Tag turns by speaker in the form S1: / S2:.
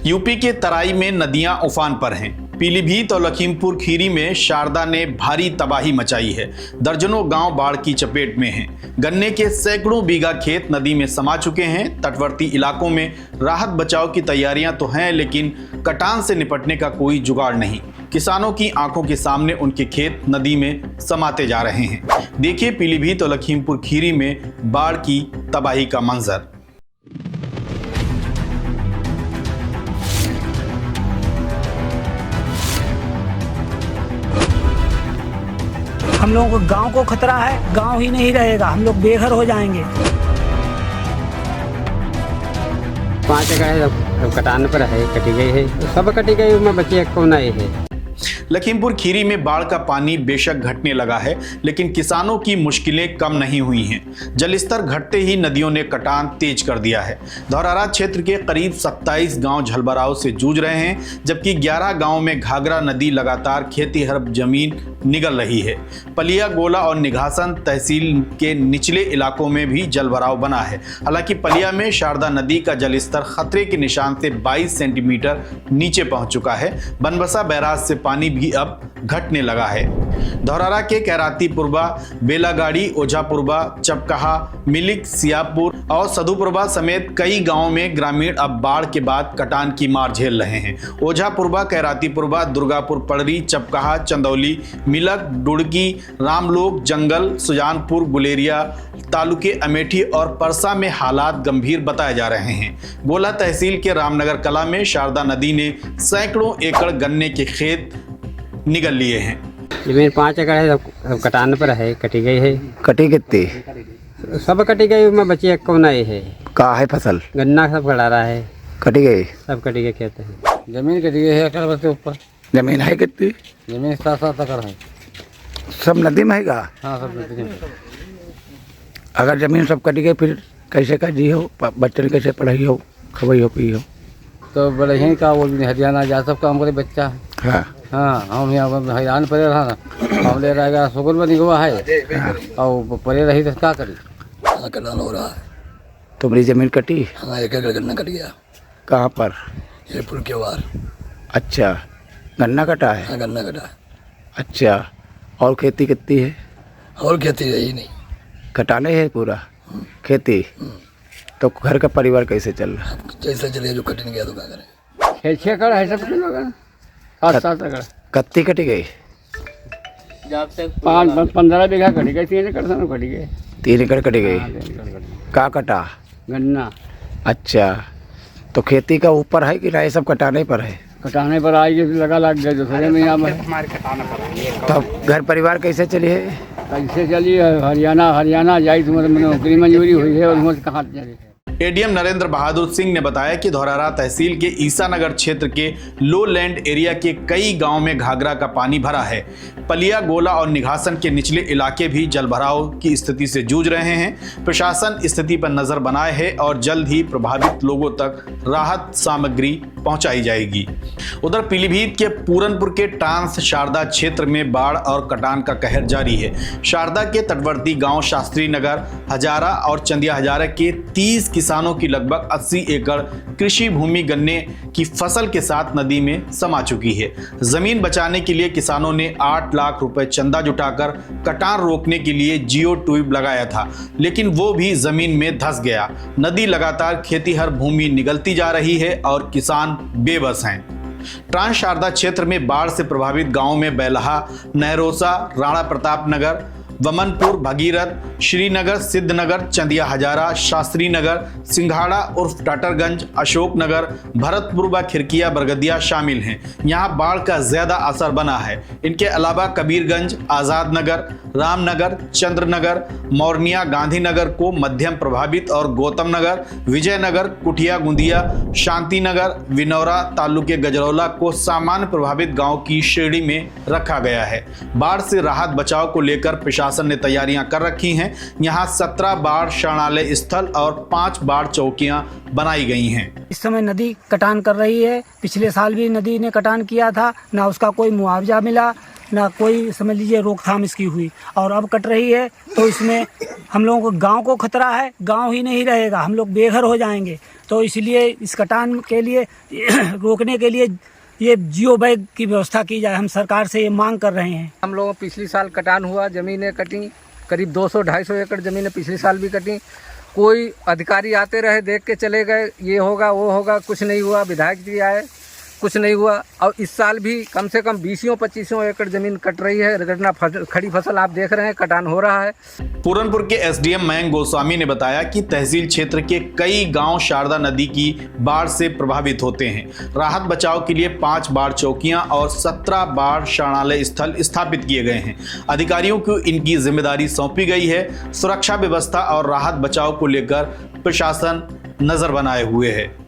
S1: UP के तराई में नदियां उफान पर हैं। पीलीभीत और लखीमपुर खीरी में शारदा ने भारी तबाही मचाई है। दर्जनों गांव बाढ़ की चपेट में हैं। गन्ने के सैकड़ों बीघा खेत नदी में समा चुके हैं। तटवर्ती इलाकों में राहत बचाव की तैयारियां तो हैं, लेकिन कटान से निपटने का कोई जुगाड़ नहीं। किसानों की आंखों के सामने उनके खेत नदी में समाते जा रहे हैं। देखिए पीलीभीत और लखीमपुर खीरी में बाढ़ की तबाही का मंजर।
S2: हम लोगों को गांव को खतरा है, गांव ही नहीं रहेगा, हम लोग बेघर हो जाएंगे।
S3: 5 एकड़ है, सब कटान पर है, कटी गई है, सब कटी गई, उसमें बचे कौन आए है।
S1: लखीमपुर खीरी में बाढ़ का पानी बेशक घटने लगा है, लेकिन किसानों की मुश्किलें कम नहीं हुई हैं। जलस्तर घटते ही नदियों ने कटान तेज कर दिया है। धौरारा क्षेत्र के करीब 27 गांव जलभराव से जूझ रहे हैं, जबकि 11 गांव में घाघरा नदी लगातार खेतीहर जमीन निगल रही है। पलिया, गोला और निघासन तहसील के निचले इलाकों में भी जलभराव बना है। हालांकि पलिया में शारदा नदी का जलस्तर खतरे के निशान से 22 सेंटीमीटर नीचे पहुंच चुका है। बनबसा बैराज से पानी भी अब घटने लगा है। धौरारा के कैरातीपुरबा, बेलागाड़ी, ओझापुरबा, चपकहा, मिलिक, सियापुर और सधुपुरबा समेत कई गांवों में ग्रामीण अब बाढ़ के बाद कटान की मार झेल रहे हैं। ओझापुरबा, कैरातीपुरबा, दुर्गापुर, पड़री, चपकहा, चंदौली, मिलक, डुड़की, रामलोक, जंगल, सुजानपुर, गुलेरिया तालुके अमेठी और परसा में हालात गंभीर बताए जा रहे हैं। गोला तहसील के रामनगर कला में शारदा नदी ने सैकड़ों एकड़ गन्ने के खेत निगल लिए हैं।
S3: जमीन 5 एकड़ है, सब कटान पर है, कटी गई है।
S4: कटी कितनी?
S3: सब कटी गई, उसमें बचे कौन आए है।
S4: कहाँ है फसल?
S3: गन्ना सब खड़ा रहा है,
S4: कटी गई,
S3: सब कटी गए खेत है।
S5: जमीन कटी गई है, एकड़ से ऊपर
S4: जमीन है कितनी?
S5: जमीन 7-7 एकड़ है।
S4: सब नदी में है का?
S5: हाँ, सब नदी में।
S4: अगर जमीन सब कटी गई फिर कैसे का जी हो, बच्चन कैसे पढ़ाई हो, खवाई हो, पी हो? तो
S5: बड़े ही का वो हरियाणा जा सब काम करे बच्चा।
S4: हाँ
S5: हाँ, हम यहाँ हैरान पड़े रहा ना, हम ले रहेगा सुगुल में निकवा है और पड़े रही तो क्या करी।
S6: हाँ, कटान हो रहा है।
S4: तुम्हारी जमीन कटी?
S6: हाँ, 1 एकड़ गन्ना कट गया।
S4: कहाँ पर?
S6: ये पुल के वार।
S4: अच्छा, गन्ना कटा है?
S6: हाँ, गन्ना कटा है।
S4: अच्छा, और खेती कितनी है?
S6: और खेती रही नहीं,
S4: कटाने है पूरा खेती। तो घर का परिवार कैसे चल रहा है?
S6: जैसे चले, जो कट नहीं गया तो क्या करें।
S5: 6 एकड़ है, सब 7-7 एकड़।
S4: कत्ती कटी गई?
S5: 15 बीघा कटी गई, 3 एकड़ से कटी गई।
S4: 3 एकड़ कटी गई। का कटा?
S5: गन्ना।
S4: अच्छा, तो खेती का ऊपर है कि नहीं, सब कटाने पर है?
S5: कटाने पर आई लगा लग गया, दूसरे में यहाँ
S4: तब घर परिवार कैसे चली है?
S5: कैसे चली हरियाणा जाई, तुम्हारे नौकरी मंजूरी हुई है और उसमें कहाँ चली।
S1: एडीएम नरेंद्र बहादुर सिंह ने बताया कि धौरारा तहसील के ईसानगर क्षेत्र के लो लैंड एरिया के कई गांव में घाघरा का पानी भरा है। पलिया, गोला और निघासन के निचले इलाके भी जलभराव की स्थिति से जूझ रहे हैं। प्रशासन स्थिति पर नजर बनाए है और जल्द ही प्रभावित लोगों तक राहत सामग्री पहुंचाई जाएगी। उधर पीलीभीत के पूरनपुर के टांस शारदा क्षेत्र में बाढ़ और कटान का कहर जारी है। शारदा के तटवर्ती गाँव शास्त्री नगर, हजारा और चंदिया हजारा के 30 किसानों की लगभग 80 एकड़ कृषि भूमि गन्ने की फसल के साथ नदी में समा चुकी है। जमीन बचाने के लिए किसानों ने 8 लाख रुपए चंदा जुटाकर कटान रोकने के लिए जियो ट्यूब लगाया था, लेकिन वो भी जमीन में धंस गया। नदी लगातार खेतीहर भूमि निगलती जा रही है और किसान बेबस हैं। ट्रांस शारदा क्षेत्र में बाढ़ से प्रभावित गांवों में बैलहा, नहरोसा, राणा प्रताप नगर, वमनपुर, भगीरथ, श्रीनगर, सिद्धनगर, चंदिया हजारा, शास्त्री नगर, सिंघाड़ा उर्फ टाटरगंज, अशोक नगर, भरतपुर व खिरकिया, बरगदिया शामिल हैं। यहाँ बाढ़ का ज्यादा असर बना है। इनके अलावा कबीरगंज, आजाद नगर, रामनगर, चंद्रनगर, मोरनिया, गांधीनगर को मध्यम प्रभावित और गौतम नगर, विजयनगर, कुटिया, गुंदिया, शांति नगर, विनौरा तालुके गजरौला को सामान्य प्रभावित गाँव की श्रेणी में रखा गया है। बाढ़ से राहत बचाव को लेकर प्रशासन ने तैयारियां कर रखी हैं। यहां 17 बाढ़ शरणालय स्थल और 5 बाढ़ चौकियां बनाई गई हैं।
S2: इस समय नदी कटान कर रही है। पिछले साल भी नदी ने कटान किया था, ना उसका कोई मुआवजा मिला ना कोई समझ लीजिए रोकथाम इसकी हुई, और अब कट रही है तो इसमें हम लोगों को गांव को खतरा है, गांव ही नहीं रहेगा, हम लोग बेघर हो जाएंगे। तो इसलिए इस कटान के लिए रोकने के लिए ये जियो बैग की व्यवस्था की जाए, हम सरकार से ये मांग कर रहे हैं।
S5: हम लोगों पिछली साल कटान हुआ, ज़मीनें कटी, करीब 200-250 एकड़ ज़मीनें पिछले साल भी कटी। कोई अधिकारी आते रहे, देख के चले गए, ये होगा वो होगा, कुछ नहीं हुआ। विधायक जी आए, कुछ नहीं हुआ। और इस साल भी कम से कम 20-25 एकड़ ज़मीन कट रही है। रगड़ना खड़ी फसल आप देख रहे हैं, कटान हो रहा है।
S1: पूरनपुर के एसडीएम मयंक गोस्वामी ने बताया कि तहसील क्षेत्र के कई गांव शारदा नदी की बाढ़ से प्रभावित होते हैं। राहत बचाव के लिए 5 बाढ़ चौकियां और 17 बाढ़ शरणालय स्थल स्थापित किए गए हैं। अधिकारियों को इनकी जिम्मेदारी सौंपी गई है। सुरक्षा व्यवस्था और राहत बचाव को लेकर प्रशासन नजर बनाए हुए है।